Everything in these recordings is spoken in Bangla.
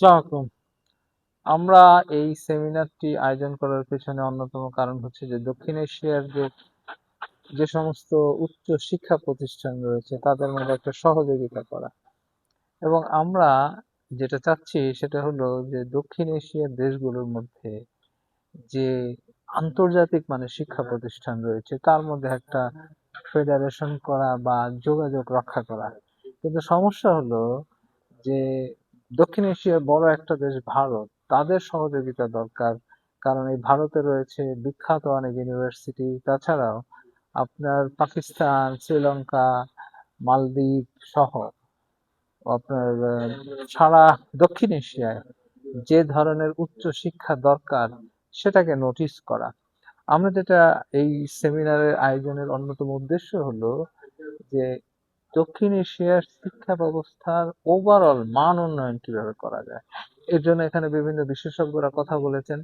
আসসালামু আলাইকুম। আমরা এই সেমিনারটি আয়োজন করার পেছনে অন্যতম কারণ হচ্ছে যে দক্ষিণ এশিয়ার যে সমস্ত উচ্চ শিক্ষা প্রতিষ্ঠান রয়েছে তাদের মধ্যে একটা সহযোগিতা করা, এবং আমরা যেটা চাচ্ছি সেটা হলো যে দক্ষিণ এশিয়ার দেশগুলোর মধ্যে যে আন্তর্জাতিক মানের শিক্ষা প্রতিষ্ঠান রয়েছে তার মধ্যে একটা ফেডারেশন করা বা যোগাযোগ রক্ষা করা। কিন্তু সমস্যা হলো যে দক্ষিণ এশিয়ার বড় একটা দেশ ভারত, তাদের সহযোগিতা দরকার। কারণ এই ভারতে রয়েছে বিখ্যাত অনেক ইউনিভার্সিটি, তাছাড়াও আপনার পাকিস্তান, শ্রীলঙ্কা, মালদ্বীপ সহ আপনার সারা দক্ষিণ এশিয়ায় যে ধরনের উচ্চ শিক্ষা দরকার সেটাকে নোটিস করা। আমরা যেটা এই সেমিনারের আয়োজনের অন্যতম উদ্দেশ্য হলো যে দক্ষিণ এশিয়ার শিক্ষা ব্যবস্থার ওভারঅল মান উন্নয়ন কিভাবে করা যায়। এর জন্য এখানে বিভিন্ন বিশেষজ্ঞরা কথা বলেছেন।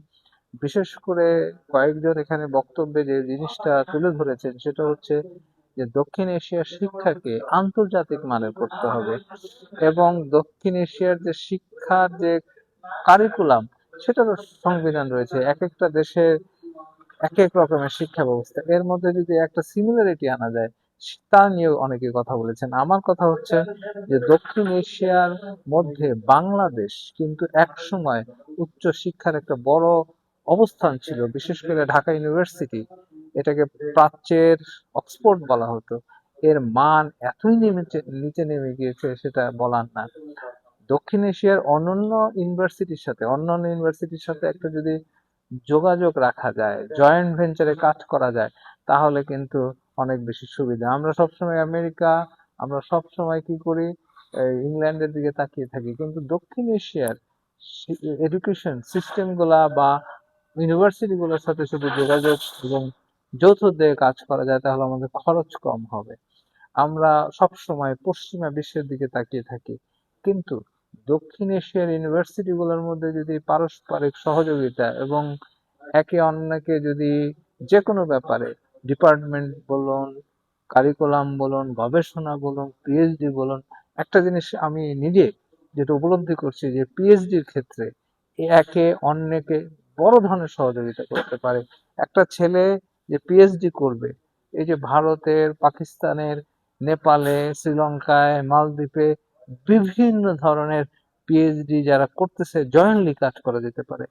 বিশেষ করে কয়েকজন এখানে বক্তব্যে যে জিনিসটা তুলে ধরেছেন সেটা হচ্ছে যে দক্ষিণ এশিয়ার শিক্ষাকে আন্তর্জাতিক মানের করতে হবে, এবং দক্ষিণ এশিয়ার যে শিক্ষার যে কারিকুলাম সেটারও সংবিধান রয়েছে। এক একটা দেশে এক এক রকমের শিক্ষা ব্যবস্থা, এর মধ্যে যদি একটা সিমিলারিটি আনা যায় তা নিয়েও অনেকে কথা বলেছেন। আমার কথা হচ্ছে যে দক্ষিণ এশিয়ার মধ্যে বাংলাদেশ কিন্তু একসময় উচ্চ শিক্ষার একটা বড় অবস্থান ছিল, বিশেষ করে ঢাকা ইউনিভার্সিটি, এটাকে প্রাচ্যের অক্সফোর্ড বলা হতো। এর মান এতই নিচে নেমে গিয়েছে সেটা বলার না। দক্ষিণ এশিয়ার অন্যান্য ইউনিভার্সিটির সাথে একটা যদি যোগাযোগ রাখা যায়, জয়েন্ট ভেঞ্চারে কাজ করা যায়, তাহলে কিন্তু অনেক বেশি সুবিধা। আমরা সবসময় আমেরিকা, আমরা সবসময় কি করি, ইংল্যান্ডের দিকে তাকিয়ে থাকি, কিন্তু দক্ষিণ এশিয়ার এডুকেশন সিস্টেম গুলা বা ইউনিভার্সিটি গুলোর সাথে শুধু যোগাযোগ এবং যৌথ উদ্যোগে কাজ করা যায় তাহলে আমাদের খরচ কম হবে। আমরা সবসময় পশ্চিমা বিশ্বের দিকে তাকিয়ে থাকি, কিন্তু দক্ষিণ এশিয়ার ইউনিভার্সিটি গুলোর মধ্যে যদি পারস্পরিক সহযোগিতা এবং একে অন্যকে যদি যে কোনো ব্যাপারে, ডিপার্টমেন্ট বলুন, কারিকুলাম বলুন, গবেষণা বলুন, পিএইচডি বলুন, একটা জিনিস আমি নিজে যেটা উপলব্ধি করছি যে পিএইচডির ক্ষেত্রে একে অন্যকে বড় ধরনের সহযোগিতা করতে পারে। একটা ছেলে যে পিএইচডি করবে, এই যে ভারতের, পাকিস্তানের, নেপালে, শ্রীলঙ্কায়, মালদ্বীপে বিভিন্ন ধরনের পিএইচডি যারা করতেছে জয়েন্টলি কাজ করা যেতে পারে।